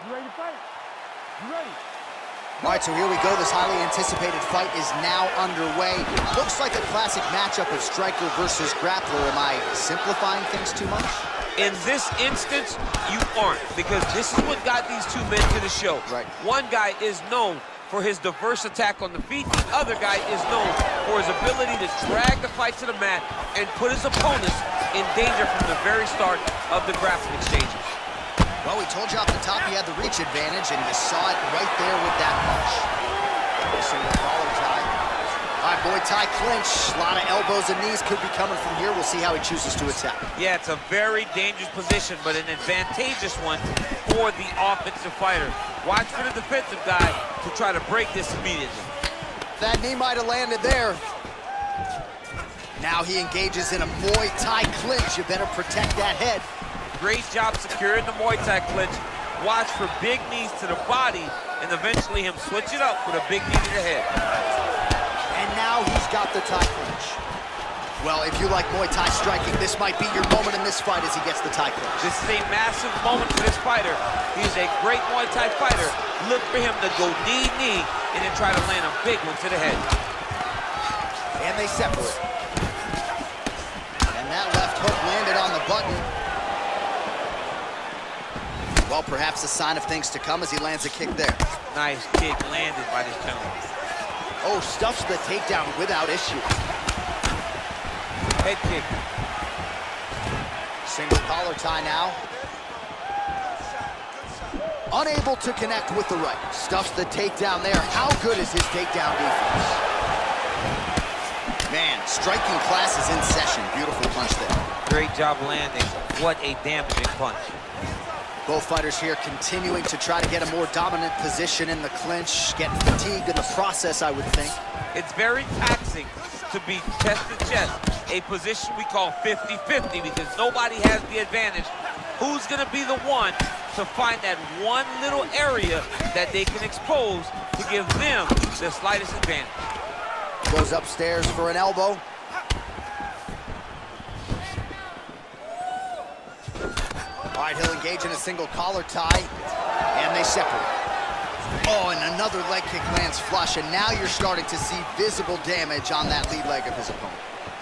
You ready to fight? You ready? All right, so here we go. This highly anticipated fight is now underway. Looks like a classic matchup of striker versus grappler. Am I simplifying things too much? In this instance, you aren't, because this is what got these two men to the show. Right. One guy is known for his diverse attack on the feet. The other guy is known for his ability to drag the fight to the mat and put his opponents in danger from the very start of the grappling exchanges. Well, we told you off the top he had the reach advantage, and you saw it right there with that punch. Single collar tie. All right, Muay Thai clinch. A lot of elbows and knees could be coming from here. We'll see how he chooses to attack. Yeah, it's a very dangerous position, but an advantageous one for the offensive fighter. Watch for the defensive guy to try to break this immediately. That knee might have landed there. Now he engages in a Muay Thai clinch. You better protect that head. Great job securing the Muay Thai clinch. Watch for big knees to the body, and eventually him switch it up with a big knee to the head. And now he's got the Thai clinch. Well, if you like Muay Thai striking, this might be your moment in this fight as he gets the Thai clinch. This is a massive moment for this fighter. He's a great Muay Thai fighter. Look for him to go knee, and then try to land a big one to the head. And they separate. And that left hook landed on the button. Well, perhaps a sign of things to come as he lands a kick there. Nice kick landed by this gentleman. Oh, stuffs the takedown without issue. Head kick. Single collar tie now. Unable to connect with the right. Stuffs the takedown there. How good is his takedown defense? Man, striking class is in session. Beautiful punch there. Great job landing. What a damaging punch. Both fighters here continuing to try to get a more dominant position in the clinch, getting fatigued in the process, I would think. It's very taxing to be chest to chest, a position we call 50-50 because nobody has the advantage. Who's gonna be the one to find that one little area that they can expose to give them the slightest advantage? Goes upstairs for an elbow. All right, he'll engage in a single collar tie, and they separate. Oh, and another leg kick lands flush, and now you're starting to see visible damage on that lead leg of his opponent.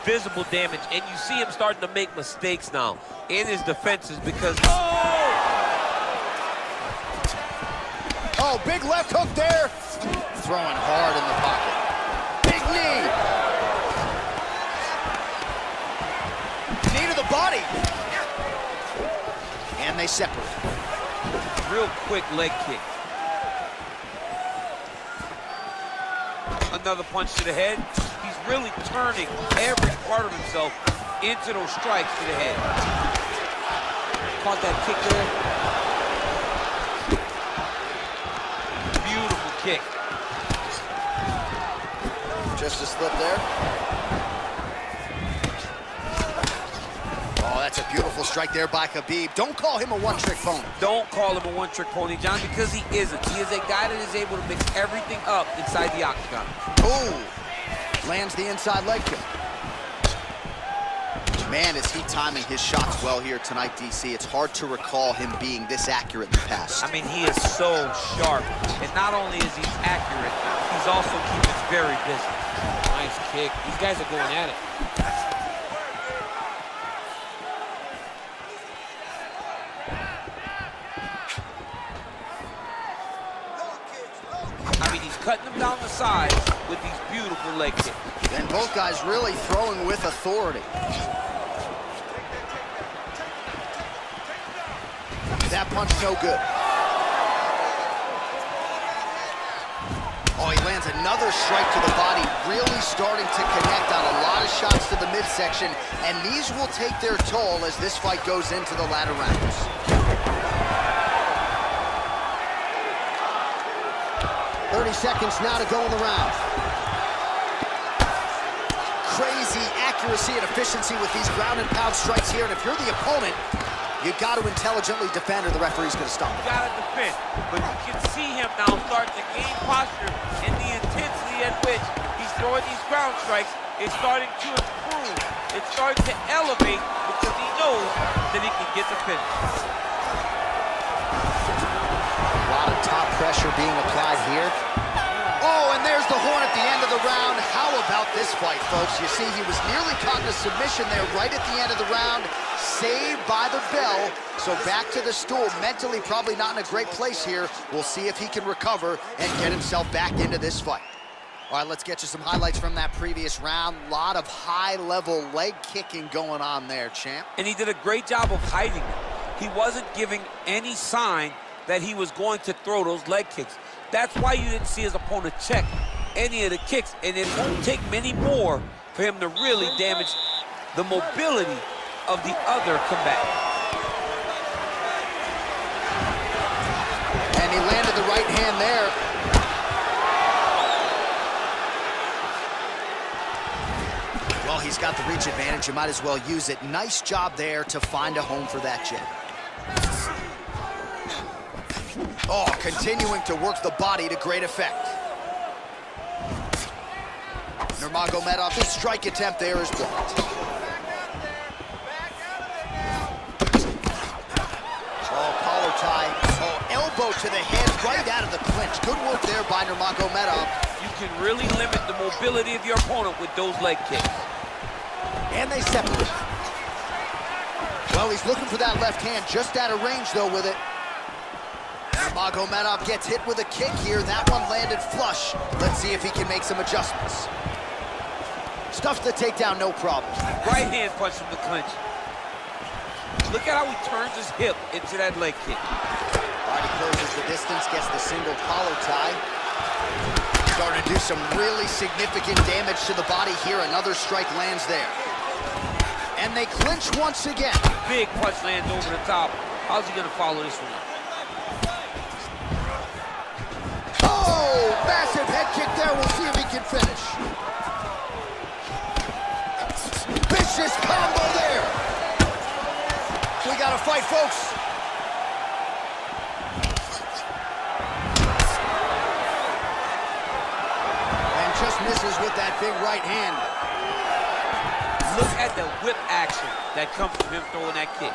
Visible damage, and you see him starting to make mistakes now in his defenses because... Oh, big left hook there. Throwing hard in the pocket. Big knee. Knee to the body. And they separate. Real quick leg kick. Another punch to the head. He's really turning every part of himself into those strikes to the head. Caught that kick there. Beautiful kick. Just a slip there. That's a beautiful strike there by Khabib. Don't call him a one-trick pony. Don't call him a one-trick pony, John, because he isn't. He is a guy that is able to mix everything up inside the octagon. Ooh, lands the inside leg kick. Man, is he timing his shots well here tonight, DC. It's hard to recall him being this accurate in the past. I mean, he is so sharp. And not only is he accurate, he's also keeping very busy. Nice kick. These guys are going at it. Cutting them down the sides with these beautiful leg kicks. And both guys really throwing with authority. That punch no good. Oh, he lands another strike to the body, really starting to connect on a lot of shots to the midsection, and these will take their toll as this fight goes into the latter rounds. 30 seconds now to go in the round. Crazy accuracy and efficiency with these ground and pound strikes here, and if you're the opponent, you got to intelligently defend or the referee's going to stop it. You got to defend, but you can see him now starting to gain posture, and the intensity at which he's throwing these ground strikes is starting to improve. It's starting to elevate because he knows that he can get the finish. pressure being applied here. Oh, and there's the horn at the end of the round. How about this fight, folks? You see, he was nearly caught in a submission there right at the end of the round. Saved by the bell. So back to the stool. Mentally probably not in a great place here. We'll see if he can recover and get himself back into this fight. All right, let's get you some highlights from that previous round. A lot of high-level leg kicking going on there, champ. And he did a great job of hiding it. He wasn't giving any sign that he was going to throw those leg kicks. That's why you didn't see his opponent check any of the kicks, and it won't take many more for him to really damage the mobility of the other combatant. And he landed the right hand there. Well, he's got the reach advantage. You might as well use it. Nice job there to find a home for that jab. Oh, continuing to work the body to great effect. Nurmagomedov's strike attempt there is blocked. Oh, collar tie. Oh, elbow to the head right out of the clinch. Good work there by Nurmagomedov. You can really limit the mobility of your opponent with those leg kicks. And they separate. Well, he's looking for that left hand, just out of range, though, with it. Nurmagomedov gets hit with a kick here. That one landed flush. Let's see if he can make some adjustments. Stuffs the takedown, no problem. Right hand punch from the clinch. Look at how he turns his hip into that leg kick. Body closes the distance, gets the single collar tie. Starting to do some really significant damage to the body here. Another strike lands there. And they clinch once again. Big punch lands over the top. How's he gonna follow this one up? Oh, massive head kick there. We'll see if he can finish. Vicious combo there. We got a fight, folks. And just misses with that big right hand. Look at the whip action that comes from him throwing that kick.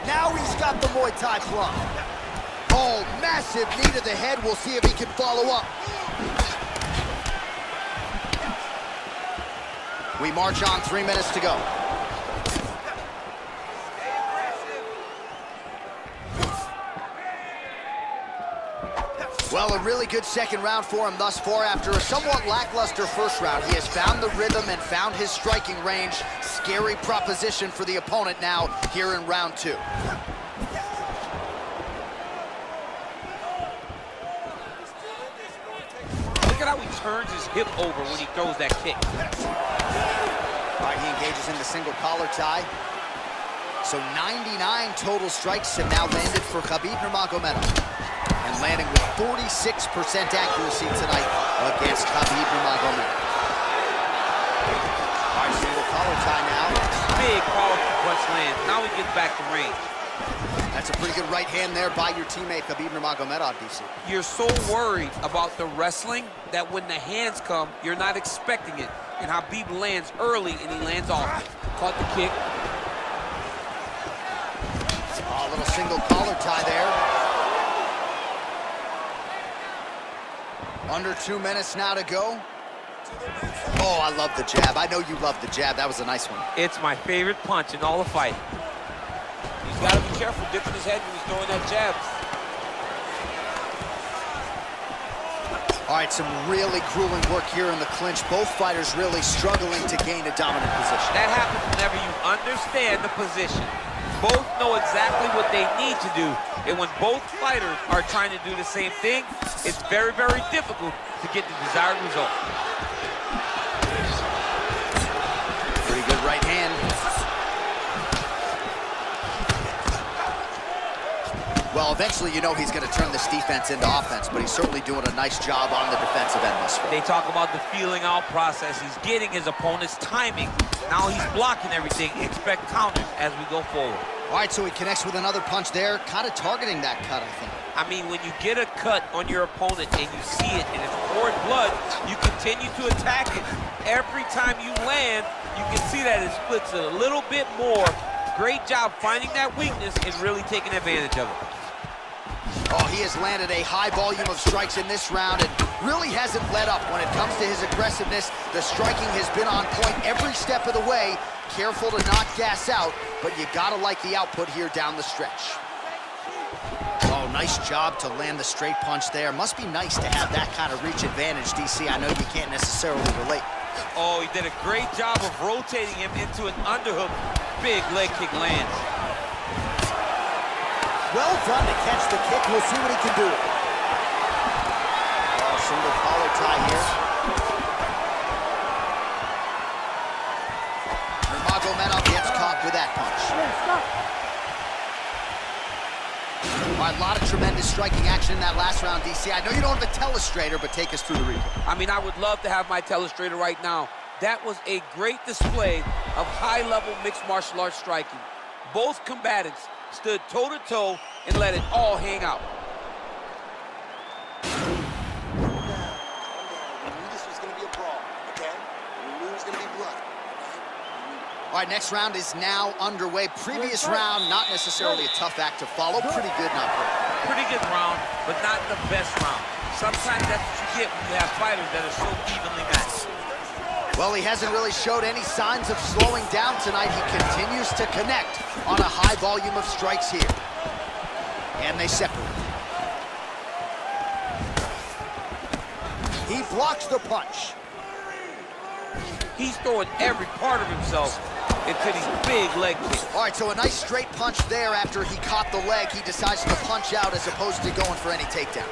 Now he's got the Muay Thai plum. Oh, massive knee to the head. We'll see if he can follow up. We march on, 3 minutes to go. Well, a really good second round for him thus far. After a somewhat lackluster first round, he has found the rhythm and found his striking range. Scary proposition for the opponent now here in round 2. Look at how he turns his hip over when he throws that kick. All right, he engages in the single collar tie. So 99 total strikes have now landed for Khabib Nurmagomedov. And landing with 46% accuracy tonight against Khabib Nurmagomedov. All right, single collar tie now. Big powerful punch lands. Now he gets back to range. That's a pretty good right hand there by your teammate, Khabib Nurmagomedov, DC. You're so worried about the wrestling that when the hands come, you're not expecting it. And Khabib lands early and he lands off. Caught the kick. Oh, a little single collar tie there. Under 2 minutes now to go. Oh, I love the jab. I know you love the jab. That was a nice one. It's my favorite punch in all the fight. He's got to be careful dipping his head when he's throwing that jab. All right, some really grueling work here in the clinch. Both fighters really struggling to gain a dominant position. That happens whenever you understand the position. Both know exactly what they need to do. And when both fighters are trying to do the same thing, it's very, very difficult to get the desired result. Pretty good right hand. Well, eventually you know he's going to turn this defense into offense, but he's certainly doing a nice job on the defensive end this far. They talk about the feeling out process. He's getting his opponent's timing. Now he's blocking everything. Expect counters as we go forward. All right, so he connects with another punch there, kind of targeting that cut, I think. I mean, when you get a cut on your opponent and you see it and it's pouring blood, you continue to attack it. Every time you land, you can see that it splits it a little bit more. Great job finding that weakness and really taking advantage of it. Oh, he has landed a high volume of strikes in this round and really hasn't let up when it comes to his aggressiveness. The striking has been on point every step of the way. Careful to not gas out, but you gotta like the output here down the stretch. Oh, nice job to land the straight punch there. Must be nice to have that kind of reach advantage, DC. I know you can't necessarily relate. Oh, he did a great job of rotating him into an underhook. Big leg kick lands. Well done to catch the kick. We'll see what he can do. Oh, single collar tie here. Nurmagomedov gets caught with that punch. All right, a lot of tremendous striking action in that last round, DC. I know you don't have a telestrator, but take us through the replay. I mean, I would love to have my telestrator right now. That was a great display of high-level mixed martial arts striking. Both combatants stood toe-to-toe and let it all hang out. We knew this was going to be a brawl, okay? We knew it was going to be blood, okay? All right, next round is now underway. Previous round, not necessarily a tough act to follow. Pretty good, not great. Pretty good round, but not the best round. Sometimes that's what you get when you have fighters that are so evenly matched. Well, he hasn't really showed any signs of slowing down tonight. He continues to connect on a high volume of strikes here. And they separate. He blocks the punch. He's throwing every part of himself into these big leg kicks. All right, so a nice straight punch there. After he caught the leg, he decides to punch out as opposed to going for any takedown.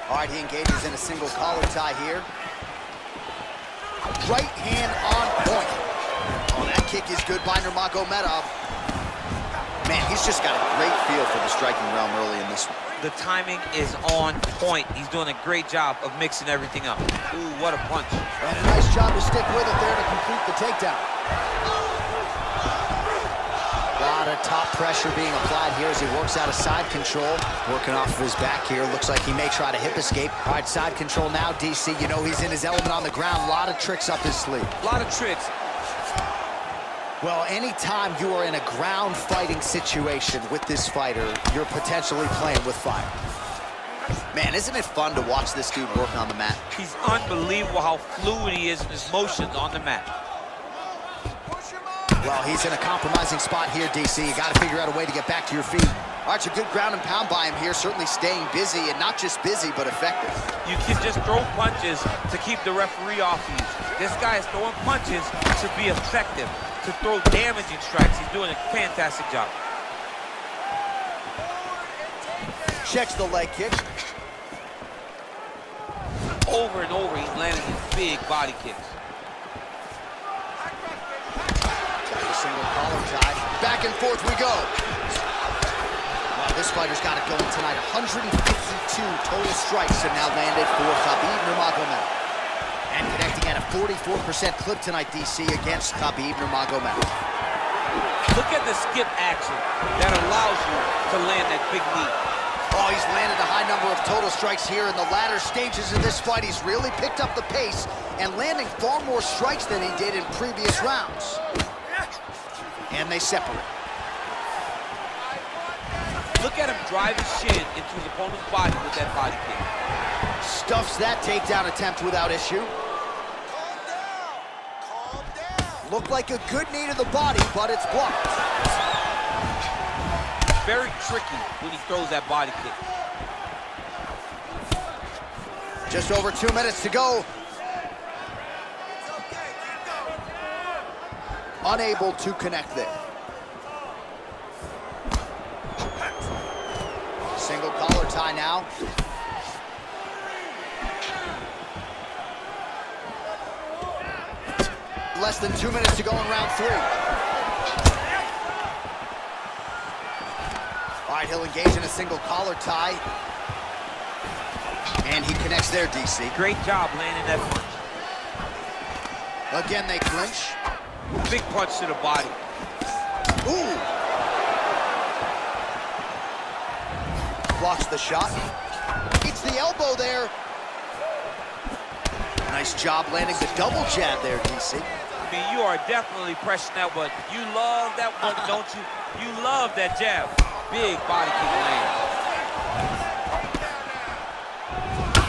All right, he engages in a single collar tie here. Right hand on point. Oh, that kick is good by Nurmagomedov. Man, he's just got a great feel for the striking realm early in this one. The timing is on point. He's doing a great job of mixing everything up. Ooh, what a punch. And a nice job to stick with it there to complete the takedown. A lot of top pressure being applied here as he works out of side control. Working off of his back here. Looks like he may try to hip escape. All right, side control now, DC. You know he's in his element on the ground. A lot of tricks up his sleeve. A lot of tricks. Well, anytime you are in a ground fighting situation with this fighter, you're potentially playing with fire. Man, isn't it fun to watch this dude work on the mat? He's unbelievable how fluid he is in his motions on the mat. Well, he's in a compromising spot here, DC. You got to figure out a way to get back to your feet. All right, it's a good ground and pound by him here, certainly staying busy, and not just busy, but effective. You can just throw punches to keep the referee off you. This guy is throwing punches to be effective, to throw damaging strikes. He's doing a fantastic job. Checks the leg kick. Over and over, he's landing these big body kicks. Single collar tie. Back and forth we go. Wow, this fighter's got it going tonight. 152 total strikes have now landed for Khabib Nurmagomedov. And connecting at a 44% clip tonight, DC, against Khabib Nurmagomedov. Look at the skip action that allows you to land that big knee. Oh, he's landed a high number of total strikes here in the latter stages of this fight. He's really picked up the pace and landing far more strikes than he did in previous rounds. And they separate. Look at him drive his shin into his opponent's body with that body kick. Stuffs that takedown attempt without issue. Calm down. Calm down. Looked like a good knee to the body, but it's blocked. Very tricky when he throws that body kick. Just over 2 minutes to go. Unable to connect there. Single collar tie now. Less than 2 minutes to go in round 3. All right, he'll engage in a single collar tie. And he connects there, DC. Great job landing that punch. Again, they clinch. Big punch to the body. Ooh! Blocks the shot. It's the elbow there. Nice job landing the double jab there, DC. I mean, you are definitely pressing that one. You love that one, don't you? You love that jab. big body kick lands.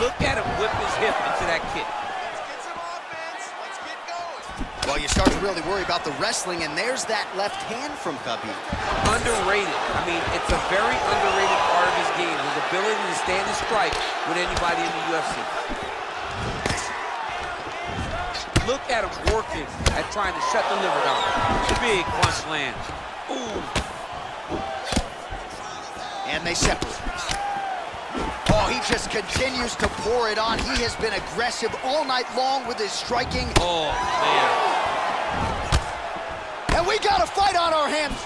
Look at him whip his hip into that kick. Let's get some offense. Let's get going. Well, you start to really worry about the wrestling, and there's that left hand from Khabib. Underrated. I mean, it's a very underrated part of his game, his ability to stand and strike with anybody in the UFC. Look at him working at trying to shut the liver down. Big punch lands. Ooh. And they separate. Oh, he just continues to pour it on. He has been aggressive all night long with his striking. Oh, man. And we got a fight on our hands.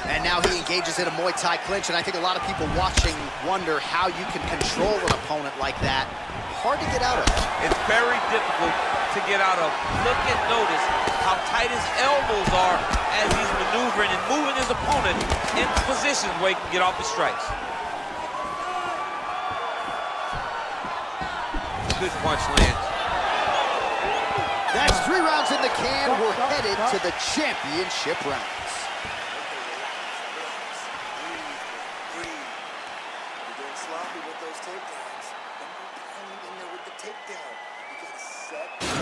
And now he engages in a Muay Thai clinch, and I think a lot of people watching wonder how you can control an opponent like that. Hard to get out of. It's very difficult to get out of. Look and notice how tight his elbows are as he's maneuvering and moving his opponent into positions where he can get off the strikes. Good punch lands. That's 3 rounds in the can. We're headed to the championship rounds.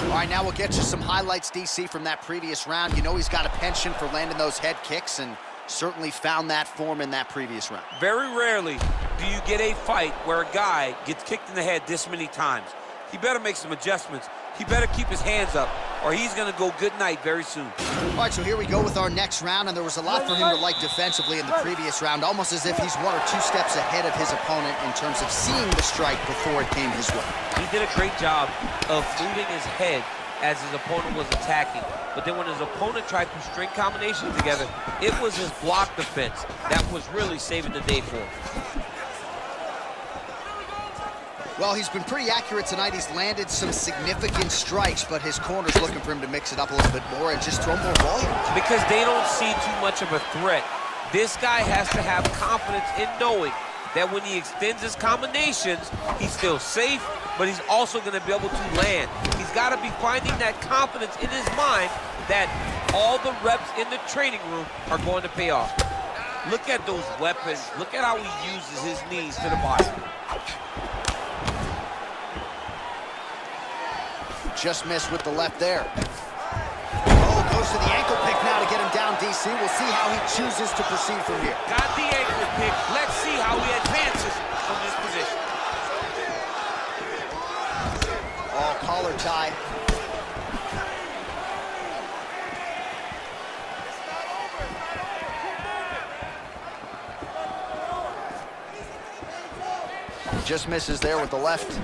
All right, now we'll get you some highlights, DC, from that previous round. You know he's got a penchant for landing those head kicks, and certainly found that form in that previous round. Very rarely do you get a fight where a guy gets kicked in the head this many times. He better make some adjustments. He better keep his hands up, or he's going to go good night very soon. All right, so here we go with our next round, and there was a lot for him to like defensively in the previous round, almost as if he's 1 or 2 steps ahead of his opponent in terms of seeing the strike before it came his way. He did a great job of moving his head as his opponent was attacking. But then when his opponent tried to string combinations together, it was his block defense that was really saving the day for him. Well, he's been pretty accurate tonight. He's landed some significant strikes, but his corner's looking for him to mix it up a little bit more and just throw more volume. Because they don't see too much of a threat. This guy has to have confidence in knowing that when he extends his combinations, he's still safe, but he's also going to be able to land. He's got to be finding that confidence in his mind that all the reps in the training room are going to pay off. Look at those weapons. Look at how he uses his knees to the body. Just missed with the left there. Oh, goes to the ankle pick now to get him down, DC. We'll see how he chooses to proceed from here. Got the ankle pick. Let's see how he advances from this position. Oh, collar tie. Just misses there with the left.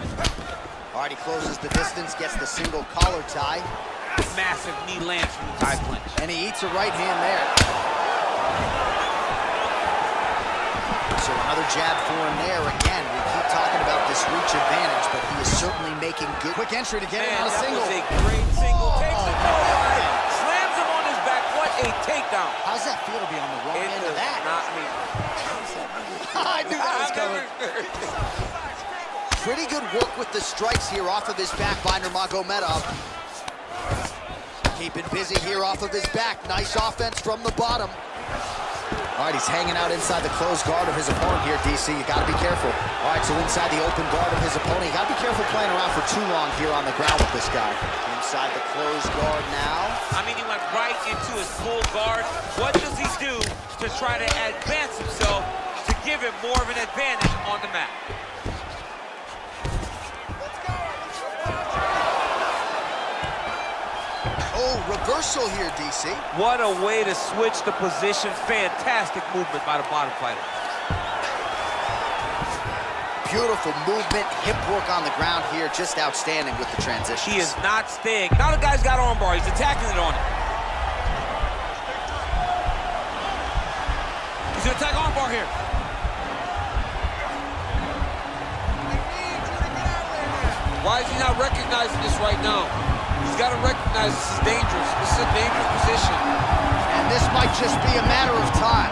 All right, he closes the distance, gets the single collar tie. Massive knee lands from the tie clinch. And he eats a right hand there. So another jab for him there. Again, we keep talking about this reach advantage, but he is certainly making good. Quick entry to get him on a single. That was a great single. Takes him slams him on his back. What a takedown. How's that feel to be on the wrong end of that? Not me. I knew that was coming. Pretty good work with the strikes here off of his back by Nurmagomedov. Keeping busy here off of his back. Nice offense from the bottom. All right, he's hanging out inside the closed guard of his opponent here, DC. You got to be careful. All right, so inside the open guard of his opponent. You got to be careful playing around for too long here on the ground with this guy. Inside the closed guard now. I mean, he went right into his full guard. What does he do to try to advance himself to give him more of an advantage on the mat? Oh, reversal here, DC. What a way to switch the position. Fantastic movement by the bottom fighter. Beautiful movement, hip work on the ground here. Just outstanding with the transitions. He is not staying. Now the guy's got armbar. He's attacking it on him. He's going to attack armbar here. Why is he not recognizing this right now? He's got to recognize this is dangerous. This is a dangerous position. And this might just be a matter of time.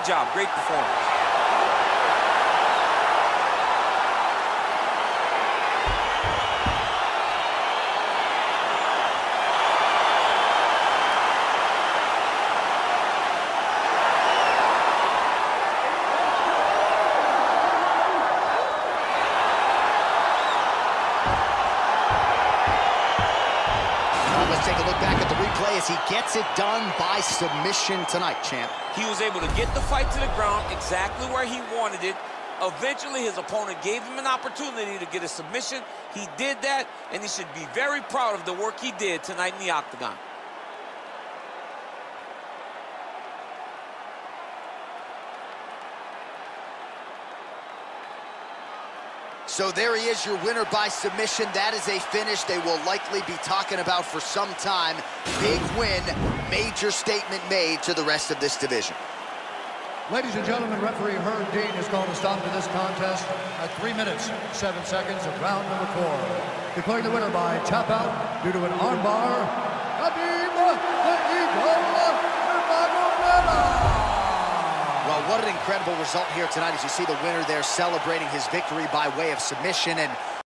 job, great performance. Take a look back at the replay as he gets it done by submission tonight, champ. He was able to get the fight to the ground exactly where he wanted it. Eventually, his opponent gave him an opportunity to get a submission. He did that, and he should be very proud of the work he did tonight in the octagon. So there he is, your winner by submission. That is a finish they will likely be talking about for some time. Big win, major statement made to the rest of this division. Ladies and gentlemen, referee Herb Dean has called a stop to this contest at 3 minutes, 7 seconds of round number 4. Declaring the winner by tap out due to an armbar, Khabib Nurmagomedov. Well, what an incredible result here tonight as you see the winner there celebrating his victory by way of submission. And